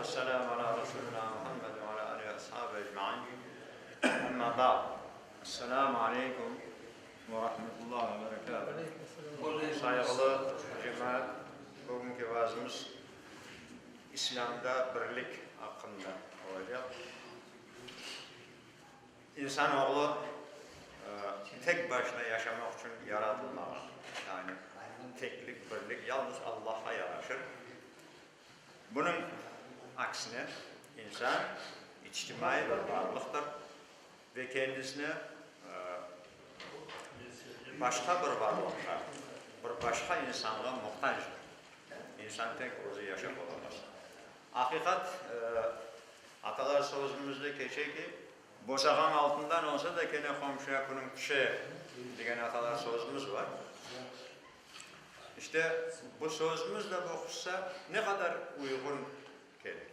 والسلام على رسولنا محمد وعلى آله وأصحابه أجمعين. أما بعد. Esselamu Aleyküm ve Rahmetullahi ve Berekatuhu. Saygılı cemaat, bugünkü vaazımız İslam'da birlik hakkında olacak. İnsanoğlu tek başına yaşamak için yaratılmamış. Yani teklik, birlik yalnız Allah'a yaraşır. Bunun aksine insan içtimai bir varlıktır ve kendisine başka bir varlıkta, bir başka insana muhtaçtır. İnsan tek özü yaşap olamaz. Hakikat, atalar sözümüzde geçer ki, boşağın altından olsa da gene komşuya bunun kişi diyen atalar sözümüz var. İşte bu sözümüz de bu hususa ne kadar uygun gelir.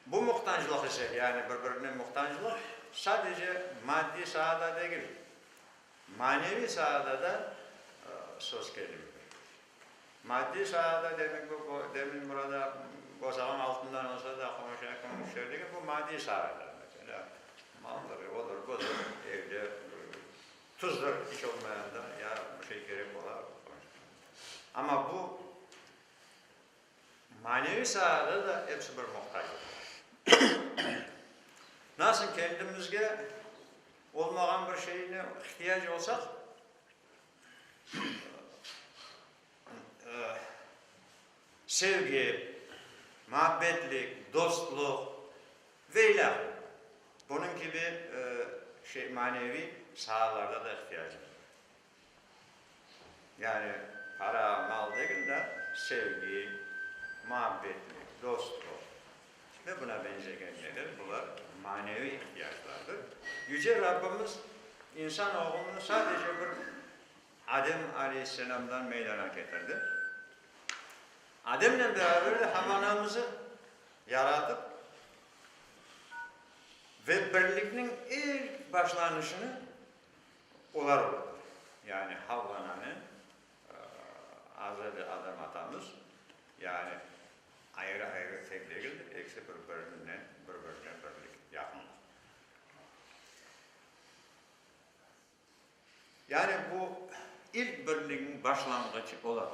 Bu muhtaçlık ise, yani birbirine muhtaçlık sadece maddi sahada değil, manevi sahada da söz geliyor. Maddi sahada demek bu, demin burada boşağın altından olsa da komşuya diye bu maddi sahada. Mesela maldır, odur, budur, evde tuzdur, hiç olmayan da ya bir şey gerek olar. Ama bu manevi sahada da hepsi bir muhtaçlık. Nasıl kendimizge olmayan bir şeyine ihtiyaç olsak sevgi, muhabbetlik, dostluk veya bunun gibi manevi sahalarda da ihtiyacımız var. Yani para, mal değil de sevgi, muhabbetlik, dostluk ve buna benzeyenler, bunlar manevi ihtiyaçlardır. Yüce Rabbimiz insanoğlunu sadece bir Adem Aleyhisselam'dan meydana getirdi. Adem'le beraber de Havva'mızı yaratıp ve birlikinin ilk başlanışını onlar oldu. Yani Havva'nın Hazreti Adem atamız, yani ayrı ayrı tek değildir, eksi birbirine birlik yakındır. Yani bu ilk birliğin başlangıcı olarak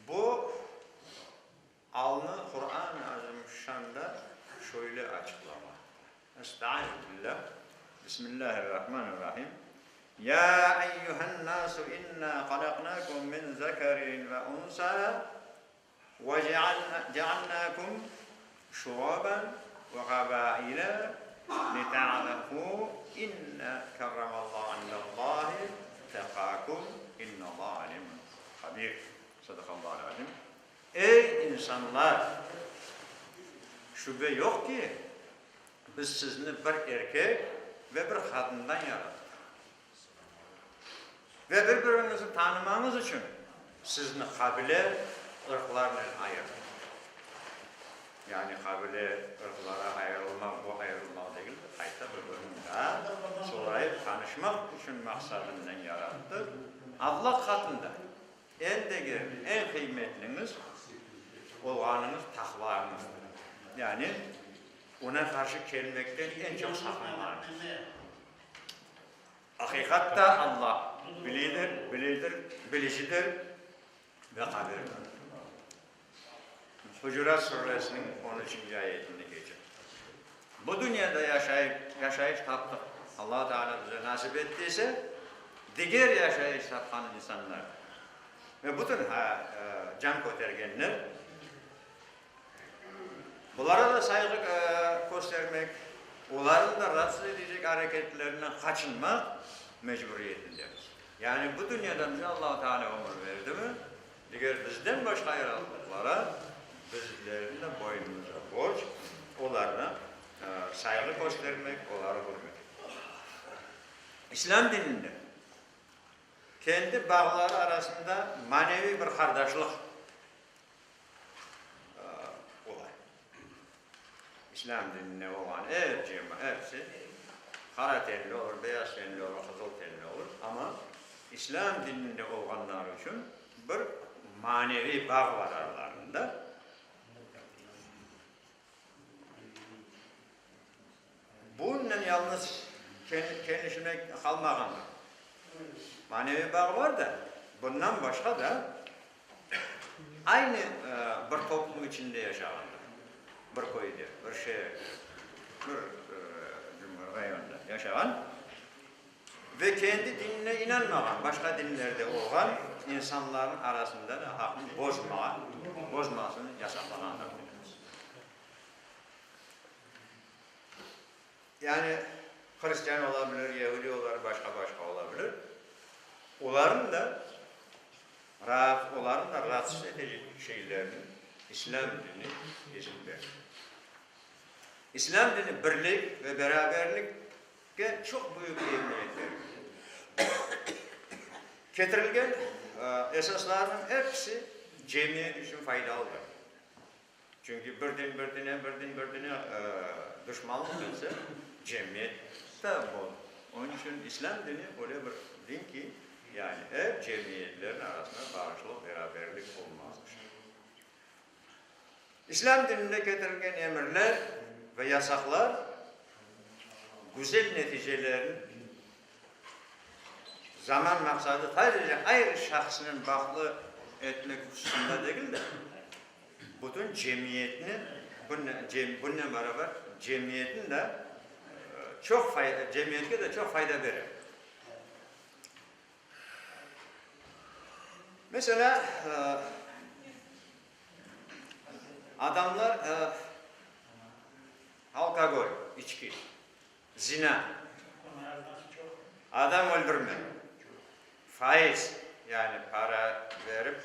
bu alnı Kur'an-ı Azimüşşan'da şöyle açıklama. Estağfirullah. Bismillahirrahmanirrahim. Ya eyyühen nasu inna halaknakum min zekarin ve unsa ve cealnakum şuaban ve gabaile lita'arafu inna kerramallahu indallahi tekakum innallaha alimun habir. Sadakallahu alim. Ey insanlar! Şüphe yok ki biz sizni bir erkek ve bir kadından yarattık. Ve birbirinizi tanımanız için sizni kabile, ırklarla ayırdık. Yani kabile, ırklara ayrılmak, bu ayrılmak değil, hatta birbirinden sorayıp tanışmak için maksadından yarattık. Allah katında en değerli, en kıymetliniz olganınız takvanızdır. Yani ona karşı gelmekten en çok sakınmanız. Hakikatta Allah bilicidir ve kabirdir. Hucurat Suresinin 13. ayetinde geçer. Bu dünyada yaşayış taptık. Allah Teala bize nasip ettiyse diğer yaşayış tapan insanlar ve bütün can kotergenler bunlara da saygı göstermek, onların da rahatsız edecek hareketlerinden kaçınmak mecburiyetindeyiz. Yani bu dünyada bize Allah Teala ömür verdi mi, diğer bizden başka yaratıklara bizlerin de boynumuza borç, onlarla saygı göstermek, onları hürmet. İslam dininde kendi bağları arasında manevi bir kardeşlik olay. İslam dinine olan hepsi kara tenli olur, beyaz tenli olur, kızıl tenli olur ama İslam dininde olanlar için bir manevi bağ var aralarında kendisine kalmaganlar. Manevi bağ var da bundan başka da aynı bir toplum içinde yaşayanlar. Bir köyde, bir şehirde, bir rayonda yaşayan ve kendi dinine inanmayan, başka dinlerde olan insanların arasında da hakkını bozmasını yasaklayanlar. Yani Hristiyan olabilir, Yahudi olabilir, başka olabilir. Onların da rahatsız edici şeylerini İslam dini izin verir. İslam dini birlik ve beraberlikte çok büyük emniyet verir. Getirilgen esasların hepsi cemiyet için faydalıdır. Çünkü bir din düşmanlık etse cemiyet de bol. Onun için İslam dini öyle bir din ki yani hep cemiyetlerin arasında bağışıklık, beraberlik olmazdır. İslam dininde getirilgen emirler ve yasaklar güzel neticelerin zaman maksadı sadece ayrı şahsının baklı etmek hususunda değil de bütün cemiyetinin bununla beraber cemiyetin de cemiyete de çok fayda verir. Mesela adamlar alkol, içki, zina, adam öldürme, faiz yani para verip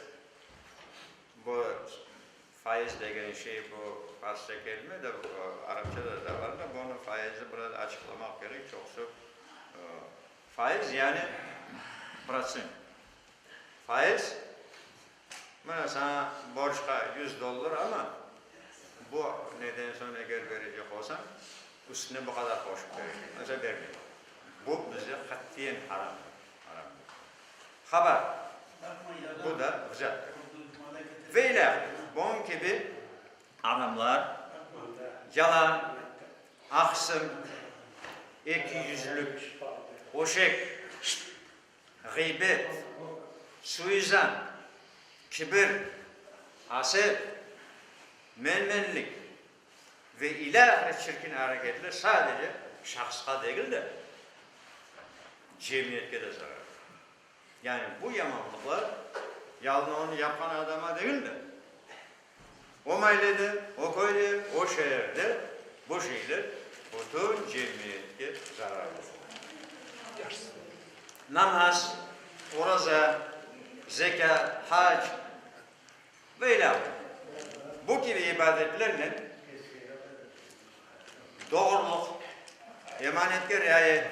bu faiz degen şey bu Farsça kelime de Arapçada da var da bunu faizi burada açıklamak gerek çoksu faiz yani prosent. Faiz bana sana borçka $100 ama bu neden sonra geri verecek olsan üstüne bu kadar koşup verecek. Mesela vermiyor. Bu bize katiyen haram. Haber. Bu da güzeldir. Böyle bunun gibi adamlar yalan, aksın, ikiyüzlülük, oşek, gıybet, suizan, kibir, haset, menmenlik ve ilahi çirkin hareketler sadece şahsına değil de cemiyete de zarar. Yani bu yamanlıklar yalnız onu yapan adama değil de o mahallede, o köyde, o şehirde bu şeyler bütün cemiyete zararlı. Namaz, oraza, zekat, hac böyle bu gibi ibadetlerle doğruluk, emanetke riayet,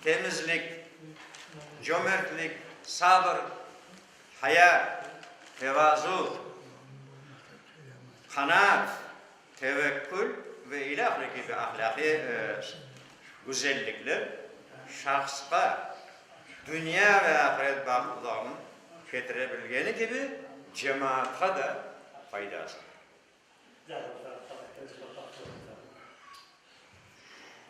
temizlik, cömertlik, sabır, haya, tevazu, kanaat, tevekkül ve ilahi gibi ahlaki güzellikler şahsına dünya ve ahiret bağlılığını getirebilgeni gibi cemaata da faydası.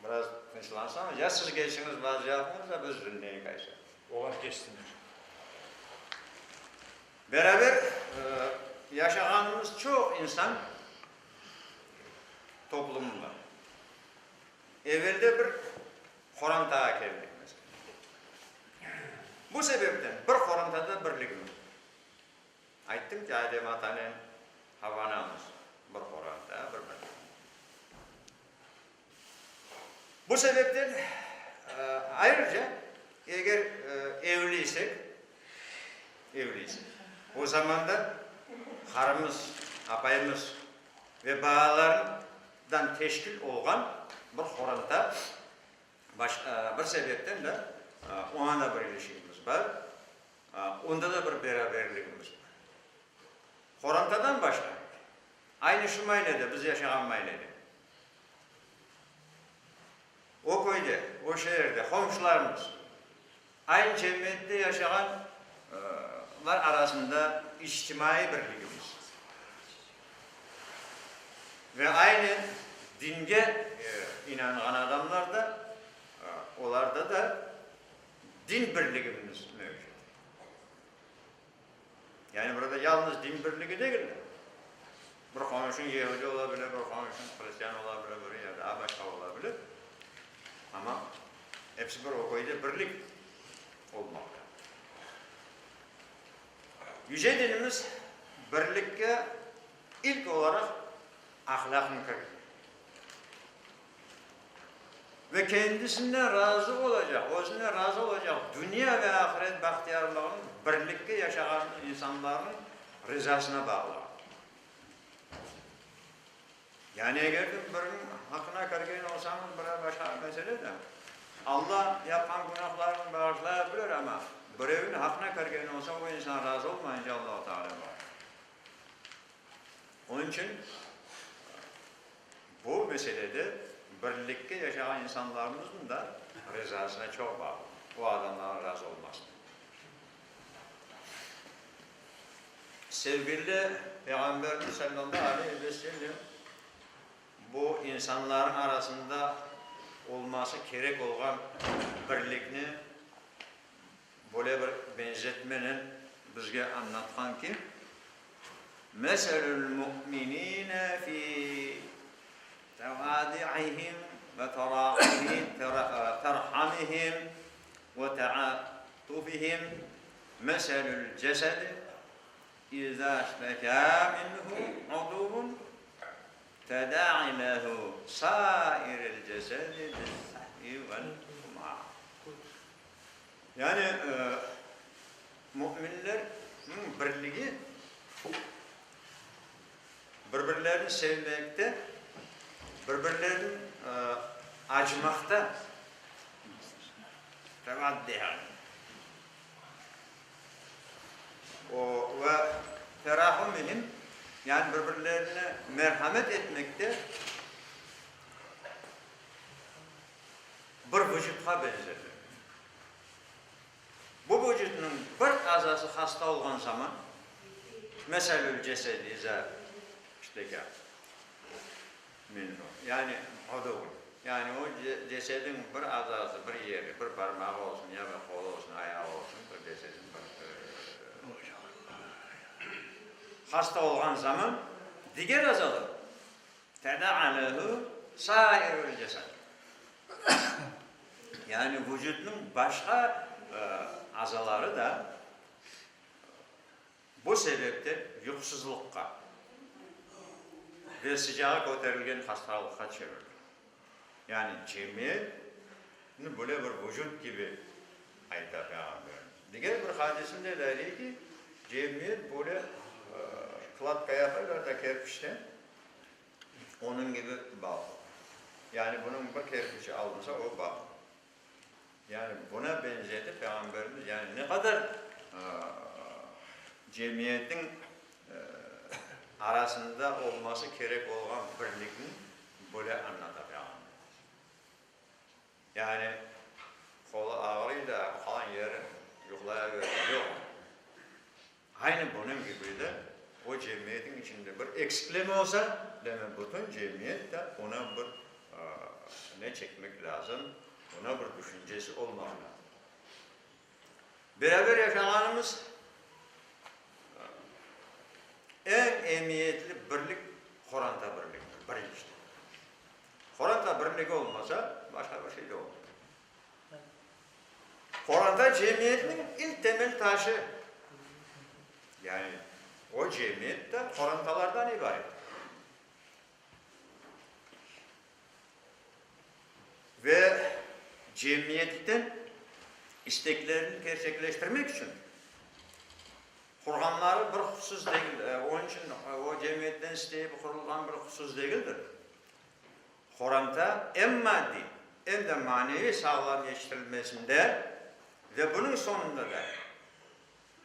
Biraz konuşulansam ya siz geçsiniz bazı yapınız da biz dinleyin kaçar. Olar geçsinler. Beraber yaşadığımız çok insan toplumunda. Evvelde bir Korantağa geldik mesela. Bu sebepten bir Korantada birliğimiz. Ayttim ki Adem Atanın Havana'mız bir Korantağa bir birlik. Bu sebepten ayrıca eğer evliysek o zaman da karımız, apayımız ve bağlarından teşkil olan bir Koranta bir sebepten de ona da bir ilişkimiz var. Onda da bir beraberliğimiz var. Korantadan başka aynı şu mahallede, biz yaşayan mahallede o köyde, o şehirde komşularımız aynı cemiyette yaşayanlar arasında içtimai birliğimiz ve aynı dinge inanan adamlar da aramızda da din birliğimiz mevcut. Yani burada yalnız din birliği değil. Bir komşun Yahudi olabilir, bir komşun Hristiyan olabilir, bir ya da başka olabilir. Ama hepsi bir okuyda birlik olmakta. Yüce dinimiz birlikte ilk olarak ahlakını kırıyor. Ve kendisinden razı olacak, özüne razı olacak dünya ve ahiret bahtiyarlığının birlikte yaşayan insanların rızasına bağlı. Yani eğer birinin hakkına kargın olsanız bir başka mesele de Allah yapan günahlarını bağışlayabilir ama birinin hakkına kargın olsa o insan razı olmayınca Allah-u Teala var. Onun için bu meselede birlikte yaşayan insanlarımızın da rızasına çok bağlı. Bu adamların razı olması. Sevgili Peygamberimiz sallallahu aleyhi ve sellem bu insanların arasında olması gerek olan birlikni böyle bir benzetmenin bizge anlatkan ki meselul mu'minine fi tevadi'ihim ve terhamihim ve te'atufihim meselul cesedi izâ iştekâ minhu uduvun teda'i lehu sâiril cesedi bis-sahvi vel-humâ. Yani müminlerin birliği birbirlerini sevmekte, birbirlerini acımakta tevaddihan. Ve terahumihim yani birbirlerine merhamet etmekte bir vücutta benzer. Bu vücudun bir azası hasta olan zaman meselül cesedi izâ iştekâ minhu. Yani uduvun. Yani o cesedin bir azası, bir yeri, bir parmağı olsun ya bir kolu olsun, ayağı olsun, bir cesedin bir hasta olan zaman diğer azalar teda'a lehu sâirul cesed. Yani vücudun başka azaları da bu sebeple yuksuzlukka ve sıcağa götürülgen hastalıkka çevirilir. Yani cemiyet böyle bir vücut gibi ayda Peygamber. Diğer bir hadisinde de dedi ki cemiyet böyle kılatkaya yaparlar da kerpiçten onun gibi bağlı. Yani bunun bir kerpiçi alınsa o bağlı. Yani buna benzedi Peygamberimiz yani ne kadar cemiyetin arasında olması gerek olan birliğini böyle anlatıyor Peygamberimiz. Yani kolu ağrıyla kalan yeri yoklayabilir. Yok. Aynı bunun gibi de o cemiyetin içinde bir eksikleme olsa demek bütün cemiyet de ona bir ne çekmek lazım, ona bir düşüncesi olmalı. Beraber yaşayanımız en emniyetli birlik Kur'an'da birliktir. Birincisi. Kur'an'da birlik olmasa başka bir şey de olmaz. Kur'an'da cemiyetin ilk temel taşı yani o cemiyet de Kur'an'dalardan ibaret. Ve cemiyetten isteklerini gerçekleştirmek için Kur'anları bir husus değil. Onun için o cemiyetten isteyip kurulan bir husus değildir. Kur'an'da hem maddi hem de manevi sağlam yetiştirilmesinde ve bunun sonunda da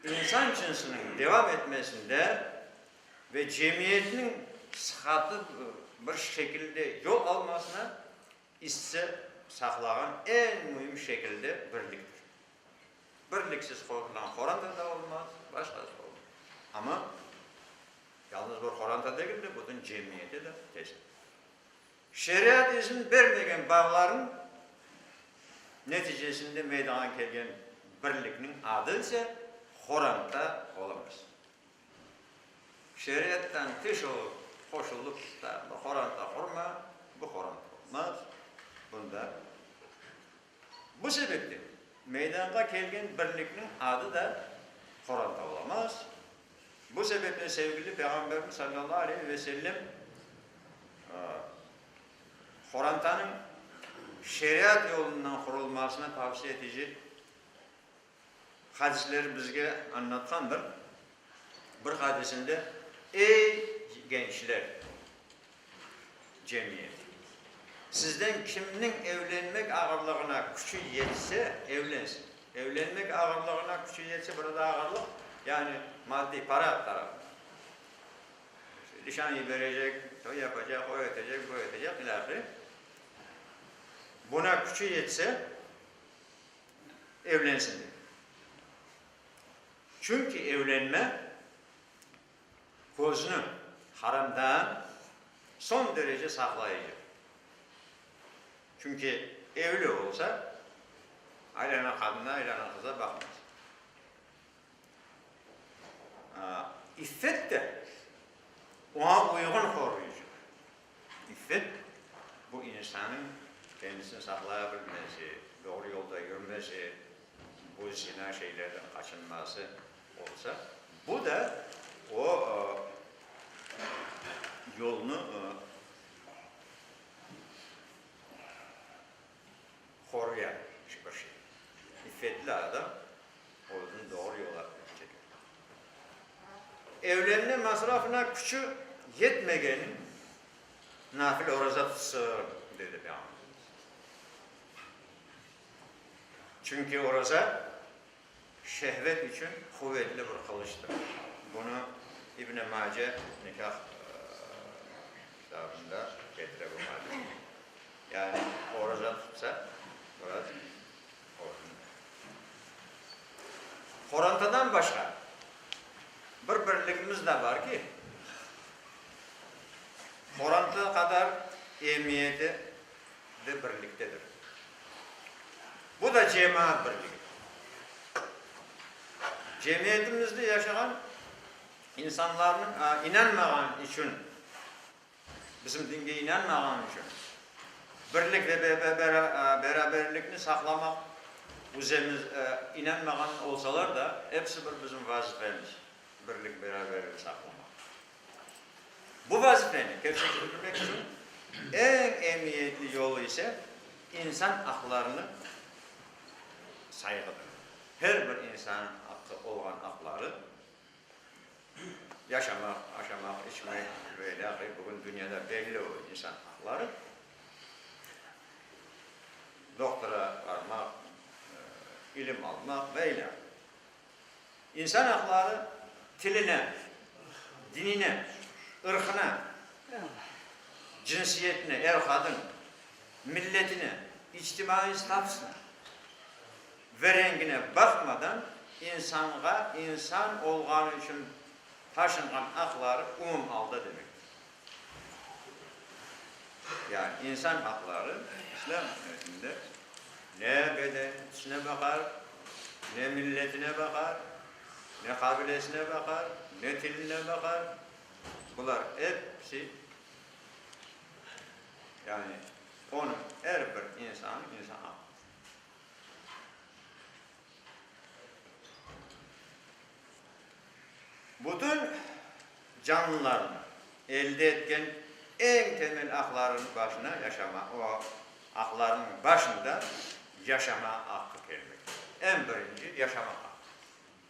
insan cinsinin devam etmesinde ve cemiyetin sıhhatli bir şekilde yol almasına ise saklanan en mühim şekilde birliktir. Birliksiz kurulan Kur'an'da da olmaz, başkası olmaz. Ama yalnız bu Kur'an'da değil de bütün cemiyeti de teşkil. Şeriat izin vermegen bağların neticesinde meydana kelgen birlikning adı ise Kur'an'da olamaz. Şeriattan tış olup, koşulup da Kur'an'da kurma, bu Kur'an'da olmaz. Bunda bu sebeple meydana kelgen birlikning adı da Kur'an'da olamaz. Bu sebeple sevgili Peygamberimiz sallallahu aleyhi ve sellem Kur'an'ın şeriat yolundan kurulmasına tavsiye edici hadisleri bizge anlatkandır. Bir hadisinde ey gençler cemiyeti, sizden kiminin evlenmek ağırlığına gücü yetse evlensin. Evlenmek ağırlığına gücü yetse burada ağırlık yani maddi para tarafı. Nişanı verecek, toy yapacak, o ötecek, bu ötecek ileride. Buna gücü yetse evlensin diyor. Çünkü evlenme gözünü haramdan son derece saklayıcı. Çünkü evli olsa ailene kadına, ailene kıza bakmaz. İffet de ona uygun koruyucu. İffet bu insanın kendisini saklayabilmesi, doğru yolda yürümesi, bu zina şeylerden kaçınması olsa, bu da o yolunu koruyan bir şey. İffetli adam onu doğru yola çeker. Evlenme masrafına gücü yetmegenin nafile oruza tutsın dedi Peygamberimiz. Çünkü oruza şehvet için kuvvetli bir kılıçtır. Bunu İbn-i Mace nikah kitabında getire bu hadis. Yani oruza tutsa biraz olsun. Kur'an'dan başka bir birlikimiz de var ki Kur'an'da kadar emniyeti de birliktedir. Bu da cemaat birliği. Cemiyetimizde yaşayan insanların inanmayan için, bizim dinge inanmayan için birlik ve beraberlikini saklamak, üzerimiz inanmayan olsalar da hepsi bizim vazifemiz. Birlik beraberliğini saklamak. Bu vazifeni gerçekleştirmek için en emniyetli yolu ise insan haklarını saygıdır. Her bir insanın hakkı olan hakları yaşamak, içmek böyle bugün dünyada belli o insan hakları. Doktora varmak, ilim almak böyle. İnsan hakları tiline, dinine, ırkına, cinsiyetine, kadın, milletine, içtimai statüsüne ve rengine bakmadan insan olğanı için taşınan hakları umum halda demek. Yani insan hakları İslam hükümünde ne bedenisine bakar, ne milletine bakar, ne kabilesine bakar, ne tiline bakar. Bunlar hepsi yani onun her bir insanın insan hakkı. Bütün canlıların elde etken en temel hakların başına yaşama, o hakların başında yaşama hakkı gelmek. En birinci yaşama hakkı.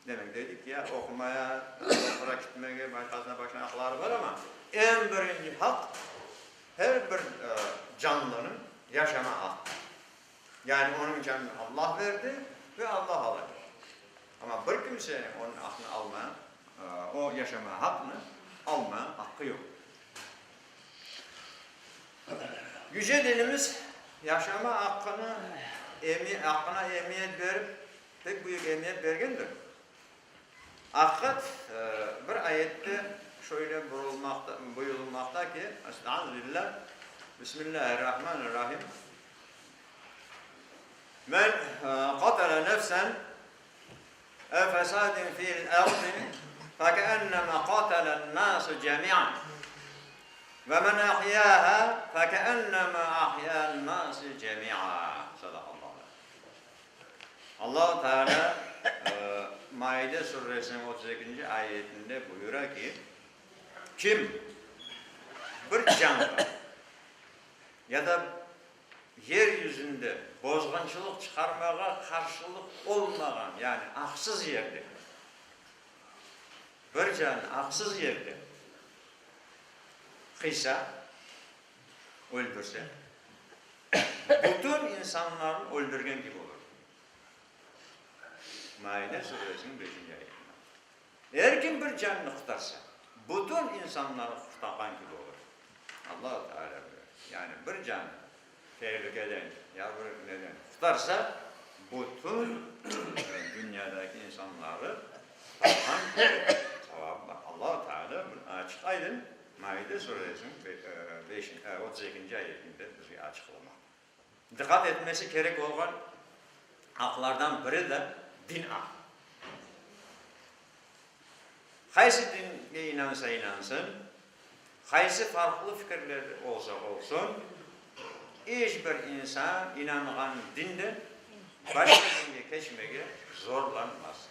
Demek dedik ya okumaya, okula gitmeye, başkasına başına hakları var ama en birinci hak her bir canlının yaşama hakkı. Yani onun canını Allah verdi ve Allah alır. Ama bir kimsenin onun hakkını almaya, o yaşama hakkını alma hakkı yok. Yüce dinimiz yaşama hakkına emniyet verip pek büyük emniyet vergendir. Hakikat bir ayette şöyle buyurulmakta ki Estağfirullah, Bismillahirrahmanirrahim. Men qatala nefsen fesadin fil ardi fekennema qatalen nasu cemi'an ve men ahyâha fekennema ahyâ'n nasu cemi'a. Sadakallah. Allah Teala Maide suresinin 32. ayetinde buyuruyor ki kim bir canlı ya da yeryüzünde bozgunculuk çıkarmaya karşılık olmayan, yani haksız yerde, bir canlı haksız yerde kıysa, öldürse, bütün insanların öldürgen gibi olur. Maide suresinin 5. ayetinde. Eğer kim bir canlı kurtarsa, bütün insanları kurtaran gibi olur. Allah-u Teala buyuruyor. Yani bir canlı tehlikeden, neden kurtarsa, bütün dünyadaki insanları kurtaran sevabı var. Allah-u Teala açık aydın Maide suresinin 32. ayetinde bize açıklamak. Dikkat etmesi gerek olan haklardan biri de din hak. Haysi dinle inansa inansın, haysi farklı fikirler olsa olsun, hiçbir insan inanan dinden başka dine geçmeye zorlanmaz.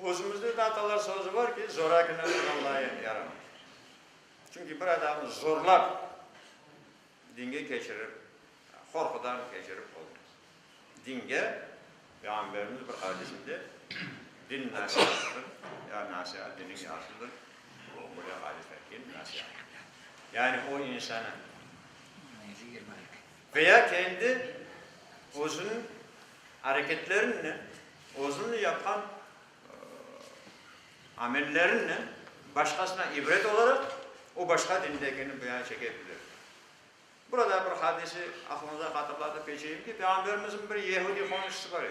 Özümüzde de atalar sözü var ki, zorakine Allah'a yaramaz. Çünkü bir adamı zorlar, dinge geçirip, korkudan geçirip olmaz. Dinge, Peygamberimiz bir hadisinde, din nasihatıdır, ya nasihat dinin aslıdır, buraya halifetkin nasihat. Yani o insana veya kendi özünün hareketlerini, özünü yapan amellerinle başkasına ibret olarak o başka dindekini beyan çekebilir. Burada bir hadisi aklınıza hatırlatıp geçeyim ki Peygamberimizin bir Yahudi komşusu var.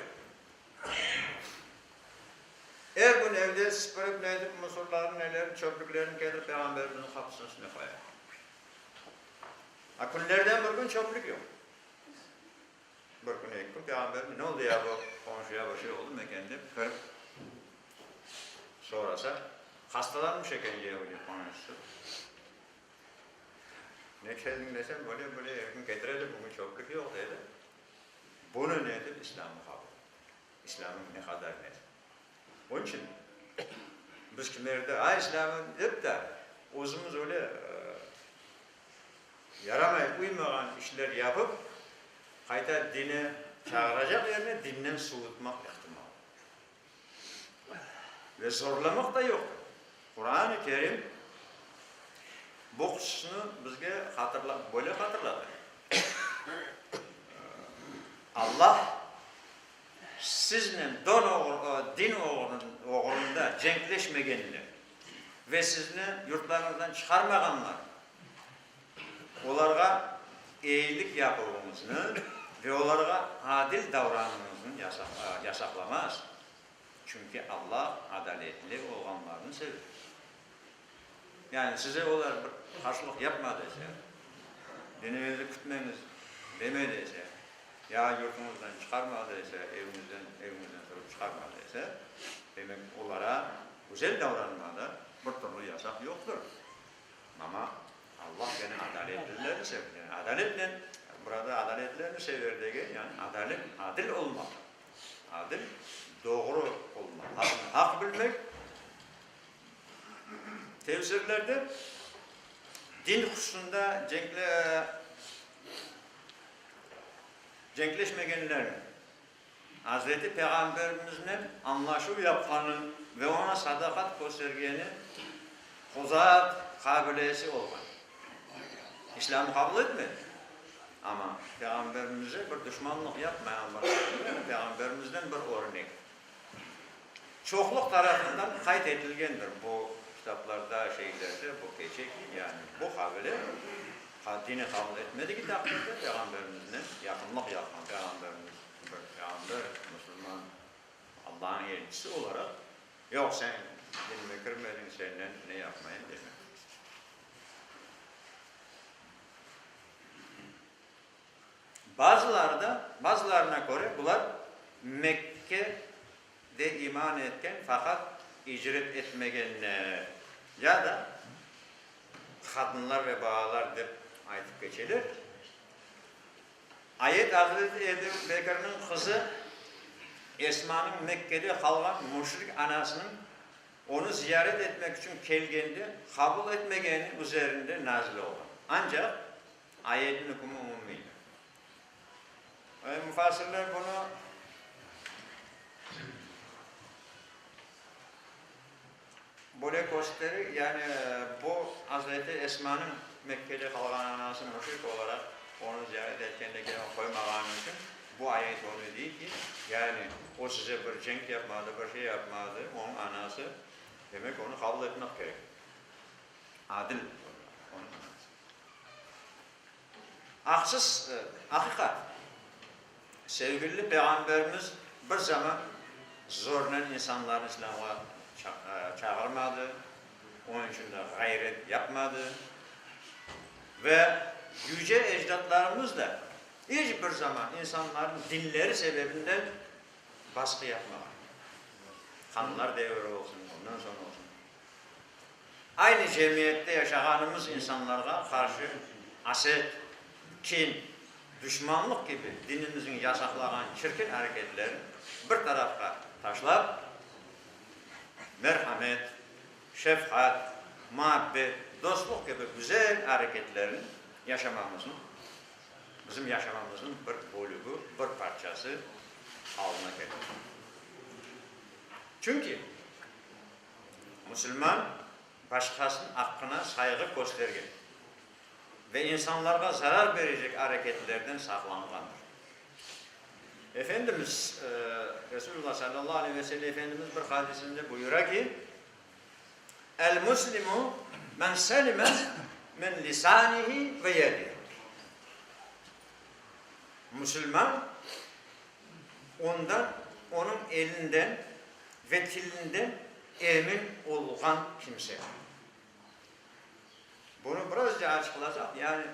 Eğer bunu evde süpürüp neydi, musurların, nelerin, çöplüklerini gelir Peygamberimizin kapısının üstüne koyar. Günlerden bir gün çöplük yok. Bir gün ilk gün Peygamberimiz ne oldu ya bu komşuya bir şey oldu mekende kırıp sonrası hastalanmış ekence Yahudi komşusu. Ne geldin desem böyle evin getirelim bugün çöplük yok dedi. Bunu nedir? İslam'ın kabul. İslam'ın ne kadar nedir? Onun için biz kimlerde İslam'ın deyip de özümüz öyle yaramayıp uymayan işler yapıp kayda dini çağıracak yerine dinden soğutmak ihtimal. Ve zorlamak da yok. Kur'an-ı Kerim bu hususunu bizge böyle hatırladı. Allah sizinle din uğrunda cenkleşmegenler ve sizni yurtlarınızdan çıkarmaganlar onlara iyilik yapılmasını ve onlara adil davranmanızı yasaklamaz. Çünkü Allah adaletli olanlarını sever. Yani size onlar bir karşılık yapmadıysa, dininizi kütmeniz demediyse, ya yurtunuzdan çıkarmadıysa, evinizden sorup çıkarmadıysa, demek onlara güzel davranmada bir türlü yasak yoktur. Ama Allah gene adaletlileri sever. Yani adaletle, burada adaletlerini sever diye, yani adil olmak. Adil, doğru olmak. Hak bilmek, tefsirlerde din hususunda cenkleşmeyenlerin Hazreti Peygamberimizle anlaşıp yapanın ve ona sadakat göstergenin huzat kabilesi olmak. İslam'ı kabul etmedi. Ama Peygamberimize bir düşmanlık yapmayan var. Peygamberimizden bir örnek. Çokluk tarafından kaydedilgendir bu kitaplarda, şeylerde bu geçek, yani bu kabile dini kabul etmedi ki takdirde Peygamberimizle yakınlık yapan Peygamber, Müslüman, Allah'ın elçisi olarak yok sen dinime kırmadın, senden ne yapmayın demek. Bazılarına göre bunlar Mekke'de iman etken fakat icret etmeyenler ya da kadınlar ve bağlar deyip aytıp geçilir. Ayet Hazreti Ebu Bekir'in kızı Esma'nın Mekke'de kalan müşrik anasının onu ziyaret etmek için kelgende kabul etmegeni üzerinde nazil olan. Ancak ayetin hükmü umumiydi. Müfessirler bunu böyle gösterir. Yani bu Hazreti Esma'nın Mekke'de kalan anası müşrik olarak onu ziyaret etkenle koymağın için bu ayet onu değil ki yani o size bir cenk yapmadı, bir şey yapmadı, onun anası demek onu kabul etmek gerek. Adil onun anası. Haksız, hakikat. Sevgili Peygamberimiz bir zaman zorla insanların İslam'a çağırmadı, onun için de gayret yapmadı ve yüce ecdatlarımız da hiçbir zaman insanların dinleri sebebinden baskı yapmadı. Kanlar devri olsun, ondan sonra olsun. Aynı cemiyette yaşadığımız insanlara karşı haset, kin, düşmanlık gibi dinimizin yasaklanan çirkin hareketleri bir tarafa taşlap, merhamet, şefkat, muhabbet, dostluk gibi güzel hareketlerin yaşamamızın, bizim yaşamamızın bir bölümü, bir parçası haline gelir. Çünkü Müslüman başkasının hakkına saygı göstergen ve insanlara zarar verecek hareketlerden saklangandır. Efendimiz Resulullah sallallahu aleyhi ve sellem Efendimiz bir hadisinde buyuruyor ki El-Muslimu men selime min lisanihi ve yedihi. Müslüman ondan, onun elinden ve dilinden emin olgan kimse. Bunu birazca açıklayacak. Yani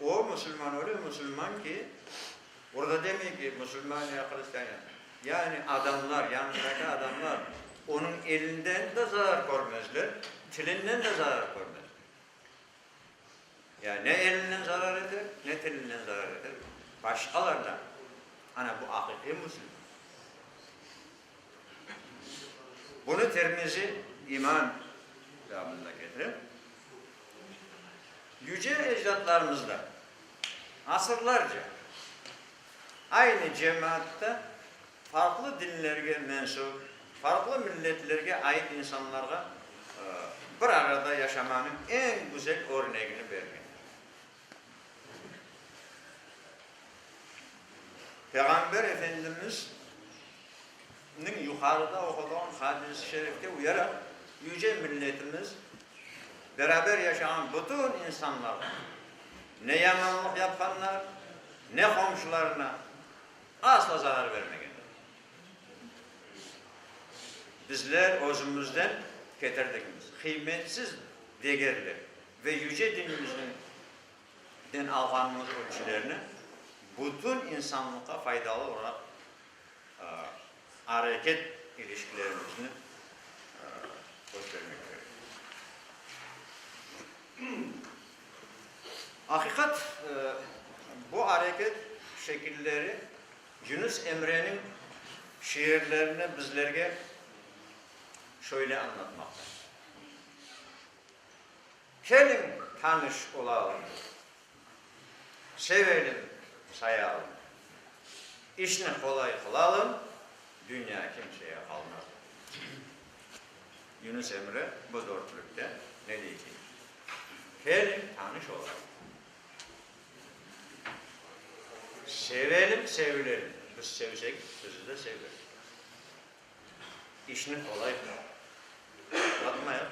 o Müslüman öyle Müslüman ki orada demek ki Müslüman ya Hristiyan ya. Yani adamlar, yanındaki adamlar onun elinden de zarar görmezler, dilinden de zarar görmezler. Yani ne elinden zarar eder, ne dilinden zarar eder. Başkalardan. Hani bu hakiki Müslüman. Bunu Tirmizi iman kitabında getirir. Yüce ecdatlarımızla asırlarca aynı cemaatte farklı dinlerge mensup, farklı milletlerge ait insanlarga bir arada yaşamanın en güzel örneğini vergen. Peygamber Efendimiz'in yukarıda okuduğum hadis-i şerifte uyarak yüce milletimiz beraber yaşayan bütün insanlar ne yamanlık yapanlar ne komşularına asla zarar vermeyenler. Bizler özümüzden getirdiğimiz kıymetsiz değerler ve yüce dinimizden alganımız ölçülerini bütün insanlığa faydalı olarak hareket ilişkilerimizini göstermek gerekiyor. Hakikat bu hareket şekilleri Yunus Emre'nin şiirlerini bizlerge şöyle anlatmakta. Gelin tanış olalım, sevelim, sayalım, işini kolay kılalım, dünya kimseye kalmaz. Yunus Emre bu dörtlükte ne diyecek? Gelin tanış olalım. Sevelim, sevilelim. Biz sevsek, sizi de severiz. İşini kolay yapmayalım.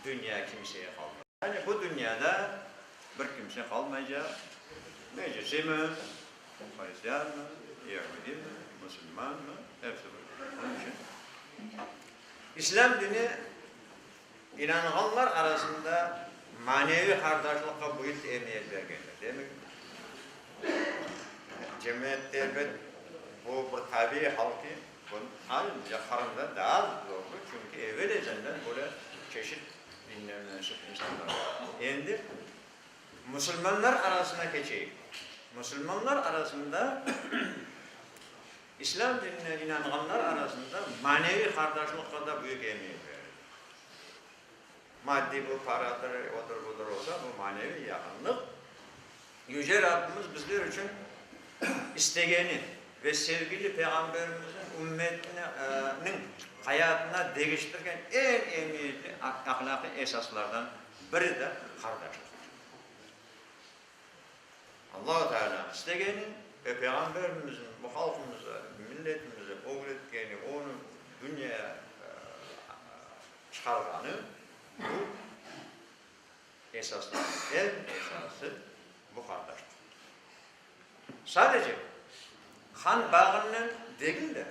Dünya kimseye kalmaz. Yani bu dünyada bir kimse kalmayacak. Meclisi mi? Hristiyan mı? Yahudi mi? Müslüman mı? Hepsi böyle. Onun için İslam dini inananlar arasında manevi kardeşlikle boyut emniyet vergenler. Değil mi? cemiyette bu tabi halkı bunun ayrıca karında daha zorlu çünkü evvel ezelden böyle çeşit dinler mensup insanlar var. Endi Müslümanlar arasına geçeyim. Müslümanlar arasında İslam dinine inananlar arasında manevi kardeşlik kadar büyük emniyet verir. Maddi bu paradır, odur budur olsa bu manevi yakınlık. Yüce Rabbimiz bizler için istegeni ve sevgili Peygamberimizin ümmetinin hayatına değiştiren en emniyetli ahlaki esaslardan biri de kardeşlik. Allah-u Teala istegeni ve Peygamberimizin bu halkımıza, milletimize öğrettiğini, onu dünyaya çıkarganı bu esasların en esası bu kardeşlik. Sadece kan bağının değil de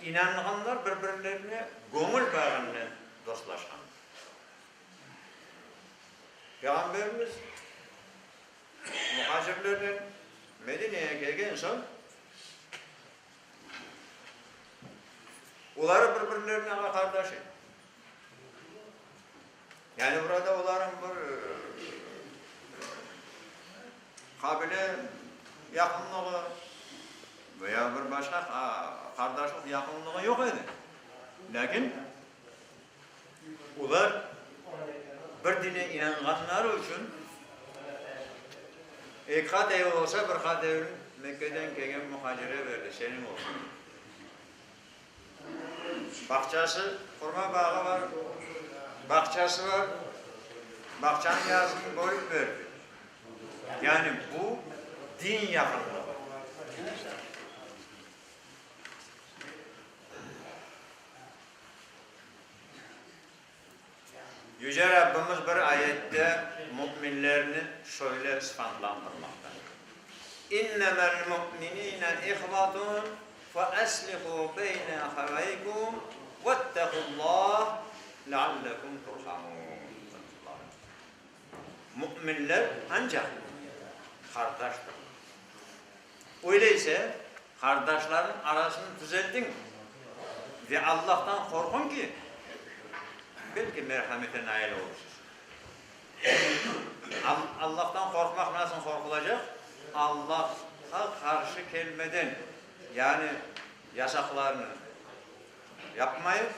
inananlar birbirlerine gönül bağının dostlaşkan. Peygamberimiz muhacirlerden Medine'ye gelgen son onları birbirlerine kardeşi. Yani burada onların bir kabile yakınlığı veya bir başka kardeşlik yakınlığı yok idi. Lakin ular bir dine inanganlar için kadev olsa bir kadevin Mekke'den gelen muhacire verdi, senin olsun. Bahçesi, kurma bağı var, bahçesi var, bahçanın yazını koyup verdi. Yani bu din yakınlığı. Yüce Rabbimiz bir ayette müminlerini şöyle sıfatlandırmakta. İnnemel mu'minine ihvatun fe eslihu beyne havaykum vettekullah leallekum turhamun. Müminler ancak kardeştir. Öyleyse kardeşlerin arasını düzeltin ve Allah'tan korkun ki belki merhamete nail olursunuz. Allah'tan korkmak nasıl korkulacak? Allah'a karşı gelmeden, yani yasaklarını yapmayıp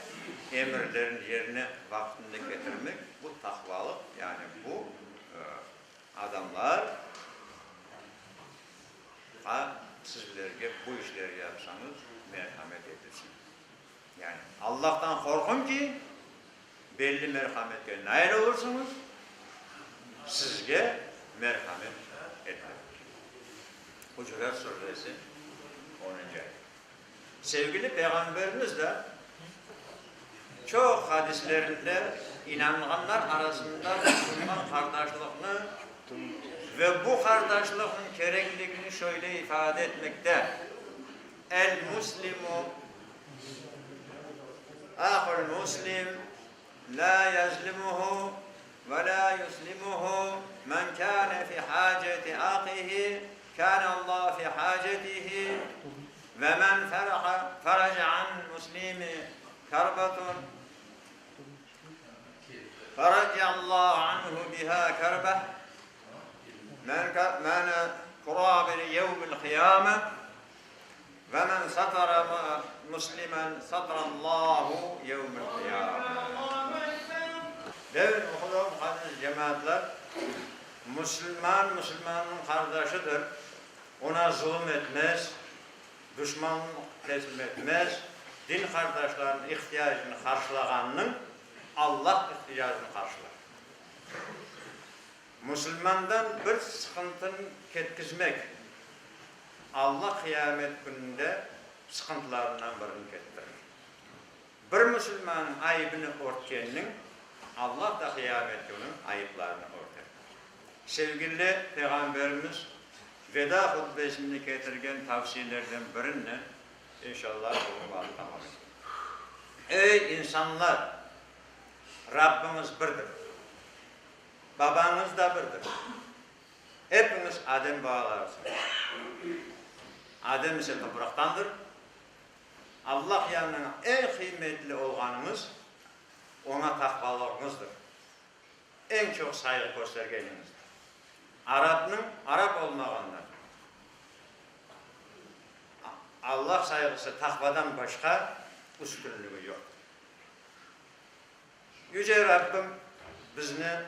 emirlerin yerine vaktinde getirmek, bu takvalık. Yani bu adamlar sizlerge bu işleri yapsanız merhamet edilsin. Yani Allah'tan korkun ki belli merhamete nail olursunuz, sizge merhamet etmek. Hucurat Suresi 10. ayet. Sevgili Peygamberimiz de çok hadislerinde inananlar arasında Müslüman kardeşliğini ve bu kardeşliğin gerekliliğini şöyle ifade etmekte. El-Muslimu ahul muslim la yazlimuhu ve la yuslimuhu men kâne fi hâceti âkihi kâne Allah fi hâcetihi ve men feraca an muslimi karbatun feraca Allah anhu biha karbeh men kurabil yevmil kıyame ve men satara muslimen satarallahu yevmil kıyame. Devir muhudum hadis cemaatler, Müslümanın kardeşidir. Ona zulüm etmez, düşmanlık teslim etmez. Din kardeşlerinin ihtiyacını karşılayanın Allah ihtiyacını karşılar. Müslümandan bir sıkıntını ketkizmek, Allah kıyamet gününde sıkıntılarından birini kettirir. Bir Müslümanın ayıbını örtkenin, Allah da kıyamet günü ayıplarını örter. Sevgili Peygamberimiz veda hutbesini getirgen tavsiyelerden birine inşallah bunu tamam. Ey insanlar! Rabbimiz birdir. Babanız da birdir. Hepiniz Adem bağlarsınız. Adem ise topraktandır. Allah yanına en kıymetli olganınız ona takvalığınızdır. En çok saygı göstergenizdir. Arap olmağından Allah saygısı takvadan başka üstünlüğü yok. Yüce Rabbim bizni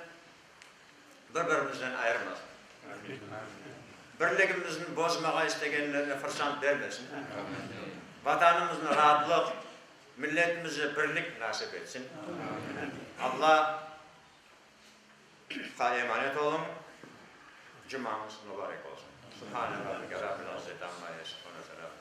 birbirimizden ayırmasın. Birligimizni bozmağa istegenlerine fırsat vermesin. Vatanımızın rahatlık, milletimize birlik nasip etsin. Allah'a emanet olun. Cumanız mübarek olsun. Subhane Rabbike Rabbil İzzeti amma yasifun ve selamun